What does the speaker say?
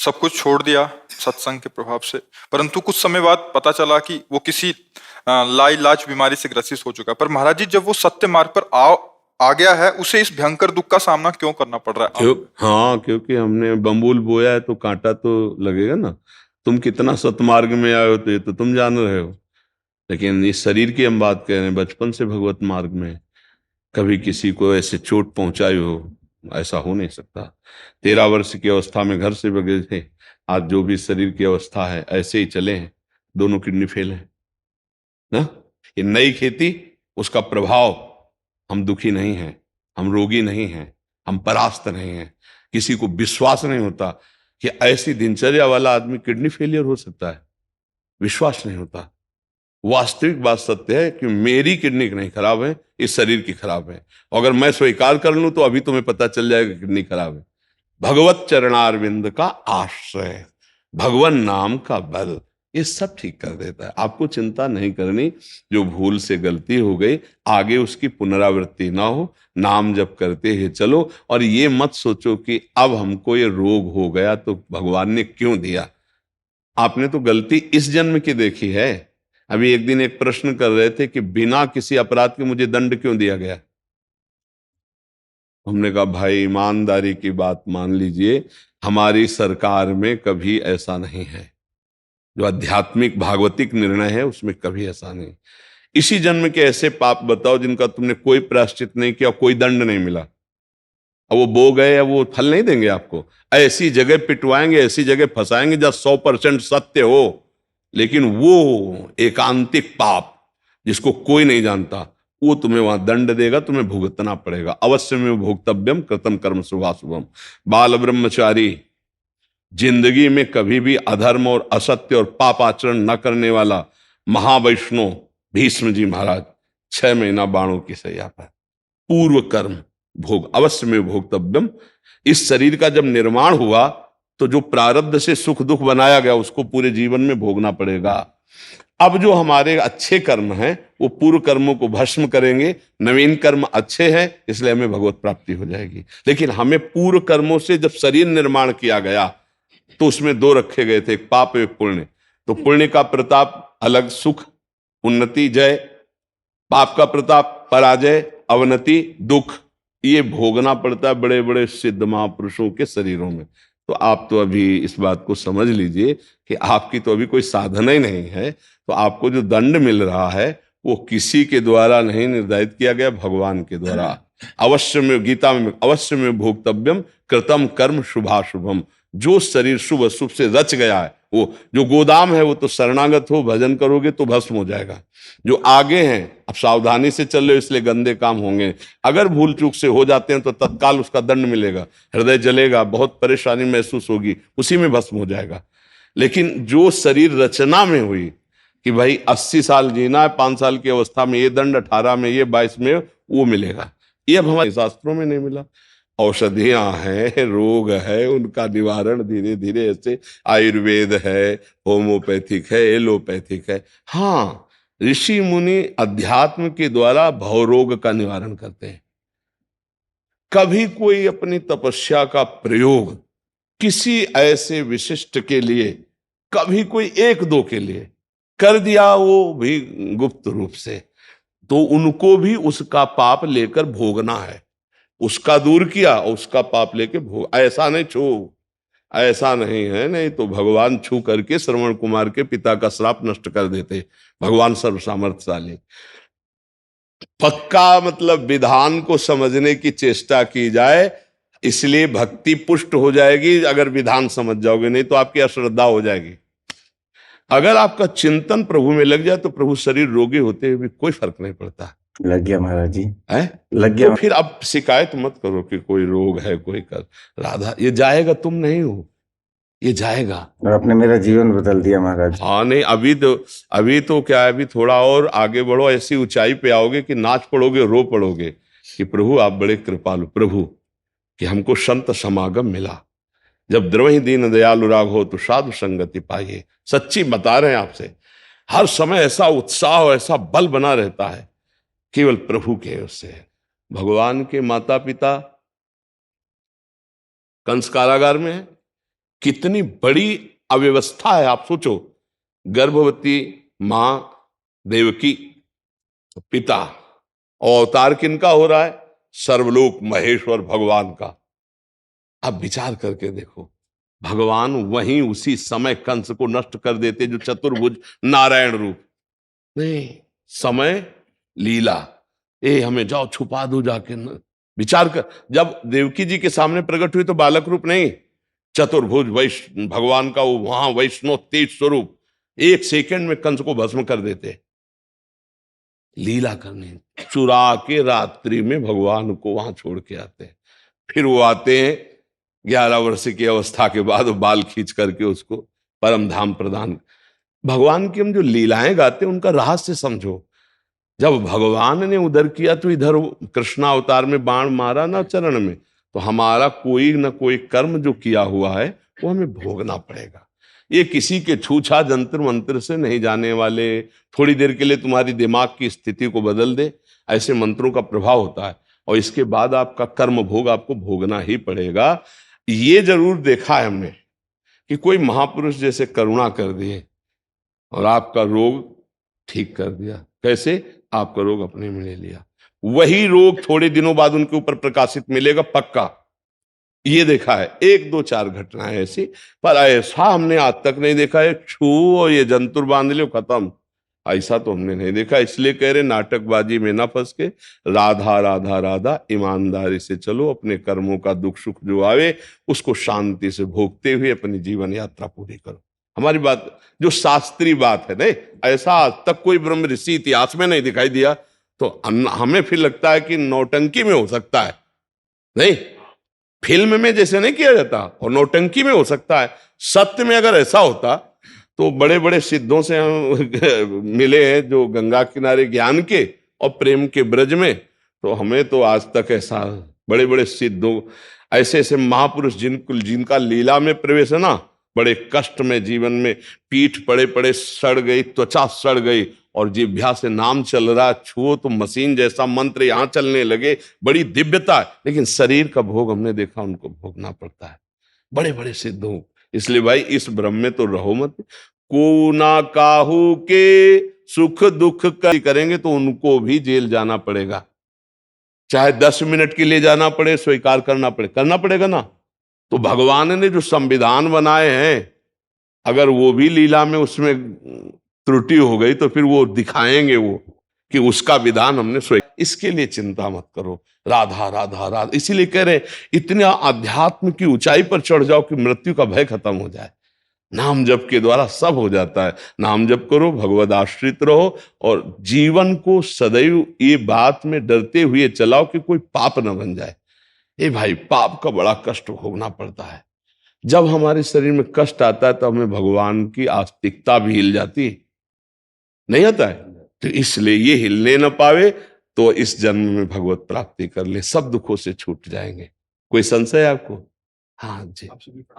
सब कुछ छोड़ दिया सत्संग के प्रभाव से, परंतु कुछ समय बाद पता चला कि वो किसी लाइलाज बीमारी से ग्रसित हो चुका है। पर महाराज जी, जब वो सत्य मार्ग पर आ गया है, उसे इस भयंकर दुख का सामना क्यों करना पड़ रहा है? क्यों? हाँ, क्योंकि हमने बम्बूल बोया है तो कांटा तो लगेगा ना। तुम कितना सतमार्ग में आए हो तो ये तो तुम जान रहे हो, लेकिन इस शरीर की हम बात कर रहे हैं। बचपन से भगवत मार्ग में कभी किसी को ऐसे चोट पहुंचाई हो, ऐसा हो नहीं सकता। 13 वर्ष की अवस्था में घर से भगे थे, आज जो भी शरीर की अवस्था है ऐसे ही चले हैं। दोनों किडनी फेल है ना। ये नई खेती, उसका प्रभाव, हम दुखी नहीं हैं, हम रोगी नहीं हैं, हम परास्त नहीं हैं। किसी को विश्वास नहीं होता कि ऐसी दिनचर्या वाला आदमी किडनी फेलियर हो सकता है, विश्वास नहीं होता। वास्तविक बात सत्य है कि मेरी किडनी नहीं खराब है, इस शरीर की खराब है। अगर मैं स्वीकार कर लूं तो अभी तुम्हें पता चल जाएगा किडनी खराब है। भगवत चरणारविंद का आश्रय, भगवान नाम का बल, ये सब ठीक कर देता है। आपको चिंता नहीं करनी। जो भूल से गलती हो गई, आगे उसकी पुनरावृत्ति ना हो। नाम जप करते ही चलो, और ये मत सोचो कि अब हमको ये रोग हो गया तो भगवान ने क्यों दिया। आपने तो गलती इस जन्म की देखी है। अभी एक दिन एक प्रश्न कर रहे थे कि बिना किसी अपराध के मुझे दंड क्यों दिया गया। हमने कहा भाई ईमानदारी की बात मान लीजिए, हमारी सरकार में कभी ऐसा नहीं है। जो आध्यात्मिक भागवतिक निर्णय है उसमें कभी ऐसा नहीं। इसी जन्म के ऐसे पाप बताओ जिनका तुमने कोई प्रायश्चित नहीं किया, कोई दंड नहीं मिला, अब वो बो गए या वो फल नहीं देंगे आपको। ऐसी जगह पिटवाएंगे, ऐसी जगह फंसाएंगे जहां 100% सत्य हो, लेकिन वो एकांतिक पाप जिसको कोई नहीं जानता, वो तुम्हें वहां दंड देगा, तुम्हें भुगतना पड़ेगा। अवश्य में भोक्तव्यम कृतम कर्म शुभाशुभम। बाल ब्रह्मचारी जिंदगी में कभी भी अधर्म और असत्य और पाप आचरण न करने वाला महावैष्णव भीष्म जी महाराज 6 महीना बाणों की सैया पर, पूर्व कर्म भोग, अवश्य में भोक्तव्यम। इस शरीर का जब निर्माण हुआ तो जो प्रारब्ध से सुख दुख बनाया गया उसको पूरे जीवन में भोगना पड़ेगा। अब जो हमारे अच्छे कर्म हैं वो पूर्व कर्मों को भस्म करेंगे, नवीन कर्म अच्छे हैं इसलिए हमें भगवत प्राप्ति हो जाएगी। लेकिन हमें पूर्व कर्मों से जब शरीर निर्माण किया गया तो उसमें दो रखे गए थे, एक पाप एक पुण्य। तो पुण्य का प्रताप अलग, सुख उन्नति जय, पाप का प्रताप पराजय अवनति दुख। ये भोगना पड़ता है बड़े बड़े सिद्ध महापुरुषों के शरीरों में। तो आप तो अभी इस बात को समझ लीजिए कि आपकी तो अभी कोई साधना ही नहीं है। तो आपको जो दंड मिल रहा है वो किसी के द्वारा नहीं निर्धारित किया गया, भगवान के द्वारा। अवश्य में, गीता में अवश्य में भोक्तव्यम कृतम कर्म शुभाशुभम। जो शरीर शुभ अशुभ से रच गया है, वो जो गोदाम है वो तो शरणागत हो, भजन करोगे तो भस्म हो जाएगा। जो आगे हैं अब सावधानी से चल रहे हो इसलिए गंदे काम होंगे। अगर भूल चूक से हो जाते हैं तो तत्काल उसका दंड मिलेगा, हृदय जलेगा, बहुत परेशानी महसूस होगी, उसी में भस्म हो जाएगा। लेकिन जो शरीर रचना में हुई कि भाई 80 साल जीना है, 5 साल की अवस्था में ये दंड, 18 में ये, 22 में वो मिलेगा, ये अब हमारे शास्त्रों में नहीं मिला। औषधियां हैं, रोग है, उनका निवारण धीरे धीरे ऐसे आयुर्वेद है, होम्योपैथिक है, एलोपैथिक है। हाँ, ऋषि मुनि अध्यात्म के द्वारा भवरोग का निवारण करते हैं। कभी कोई अपनी तपस्या का प्रयोग किसी ऐसे विशिष्ट के लिए, कभी कोई एक दो के लिए कर दिया, वो भी गुप्त रूप से, तो उनको भी उसका पाप लेकर भोगना है। उसका दूर किया, उसका पाप लेके भोग। ऐसा नहीं छू, ऐसा नहीं है, नहीं तो भगवान छू करके श्रवण कुमार के पिता का श्राप नष्ट कर देते। भगवान सर्व सामर्थ्यशाली। पक्का मतलब विधान को समझने की चेष्टा की जाए, इसलिए भक्ति पुष्ट हो जाएगी अगर विधान समझ जाओगे, नहीं तो आपकी अश्रद्धा हो जाएगी। अगर आपका चिंतन प्रभु में लग जाए तो प्रभु शरीर रोगी होते हुए भी कोई फर्क नहीं पड़ता। लग गया महाराज जी, है लग गया। तो फिर अब शिकायत मत करो कि कोई रोग है, कोई कर। राधा, ये जाएगा, तुम नहीं हो, ये जाएगा। और आपने मेरा जीवन बदल दिया महाराज। हाँ नहीं, अभी तो क्या है, अभी थोड़ा और आगे बढ़ो, ऐसी ऊंचाई पे आओगे कि नाच पड़ोगे, रो पड़ोगे कि प्रभु आप बड़े कृपालु, प्रभु कि हमको संत समागम मिला। जब द्रवहि दीन दयालु राग हो तो साधु संगति पाइए। सच्ची बता रहे हैं आपसे, हर समय ऐसा उत्साह और ऐसा बल बना रहता है केवल प्रभु के उससे। भगवान के माता पिता कंस कारागार में है, कितनी बड़ी अव्यवस्था है। आप सोचो, गर्भवती मां देवकी, पिता, और अवतार किनका हो रहा है? सर्वलोक महेश्वर भगवान का। अब विचार करके देखो, भगवान वहीं उसी समय कंस को नष्ट कर देते जो चतुर्भुज नारायण रूप। नहीं, समय लीला, हमें जाओ छुपा दो जाके न। विचार कर, जब देवकी जी के सामने प्रकट हुई तो बालक रूप नहीं, चतुर्भुज वैष्णव भगवान का वो वहां वैष्णव तेज स्वरूप, 1 सेकंड में कंस को भस्म कर देते। लीला करनी, चुरा के रात्रि में भगवान को वहां छोड़ के आते हैं। फिर वो आते हैं 11 वर्ष की अवस्था के बाद, बाल खींच करके उसको परम धाम प्रदान। भगवान की हम जो लीलाएं गाते हैं उनका रहस्य समझो। जब भगवान ने उधर किया तो इधर कृष्णा अवतार में बाण मारा ना चरण में, तो हमारा कोई ना कोई कर्म जो किया हुआ है वो हमें भोगना पड़ेगा। ये किसी के छूछा जंतर मंत्र से नहीं जाने वाले। थोड़ी देर के लिए तुम्हारी दिमाग की स्थिति को बदल दे, ऐसे मंत्रों का प्रभाव होता है, और इसके बाद आपका कर्म भोग आपको भोगना ही पड़ेगा। ये जरूर देखा है हमने कि कोई महापुरुष जैसे करुणा कर दिए और आपका रोग ठीक कर दिया। कैसे? आपका रोग अपने में ले लिया, वही रोग थोड़े दिनों बाद उनके ऊपर प्रकाशित मिलेगा पक्का। ये देखा है 1 2 4 घटनाएं ऐसी, पर ऐसा हमने आज तक नहीं देखा है छू और ये जंतुर बांध लो खत्म, ऐसा तो हमने नहीं देखा। इसलिए कह रहे नाटकबाजी में ना फंस के राधा राधा राधा ईमानदारी से चलो, अपने कर्मों का दुख सुख जो आवे उसको शांति से भोगते हुए अपनी जीवन यात्रा पूरी करो। हमारी बात जो शास्त्रीय बात है, नहीं ऐसा आज तक कोई ब्रह्म ऋषि इतिहास में नहीं दिखाई दिया। तो हमें फिर लगता है कि नौटंकी में हो सकता है, नहीं फिल्म में जैसे नहीं किया जाता, और नौटंकी में हो सकता है। सत्य में अगर ऐसा होता तो बड़े बड़े सिद्धों से हम मिले हैं जो गंगा किनारे ज्ञान के और प्रेम के ब्रज में, तो हमें तो आज तक ऐसा बड़े बड़े सिद्धों, ऐसे ऐसे महापुरुष जिनका लीला में प्रवेश है ना, बड़े कष्ट में जीवन में पीठ पड़े पड़े सड़ गई, त्वचा सड़ गई, और जिह्वा से नाम चल रहा, छुओ तो मशीन जैसा मंत्र यहां चलने लगे, बड़ी दिव्यता है। लेकिन शरीर का भोग हमने देखा उनको भोगना पड़ता है, बड़े बड़े सिद्धों। इसलिए भाई इस भ्रम में तो रहो मत। को ना काहू के सुख दुख करेंगे तो उनको भी जेल जाना पड़ेगा, चाहे 10 मिनट के लिए जाना पड़े, स्वीकार करना पड़ेगा ना। तो भगवान ने जो संविधान बनाए हैं, अगर वो भी लीला में उसमें त्रुटि हो गई तो फिर वो दिखाएंगे वो कि उसका विधान हमने स्वीकार। इसके लिए चिंता मत करो, राधा राधा राधा। इसीलिए कह रहे इतने अध्यात्म की ऊंचाई पर चढ़ जाओ कि मृत्यु का भय खत्म हो जाए। नाम जप के द्वारा सब हो जाता है। नाम जप करो, भगवद आश्रित रहो, और जीवन को सदैव ये बात में डरते हुए चलाओ कि कोई पाप न बन जाए। भाई पाप का बड़ा कष्ट भोगना पड़ता है। जब हमारे शरीर में कष्ट आता है तो हमें भगवान की आस्तिकता भी हिल जाती है, नहीं आता है। तो इसलिए ये हिलने न पावे तो इस जन्म में भगवत प्राप्ति कर ले, सब दुखों से छूट जाएंगे। कोई संशय आपको? हाँ जी।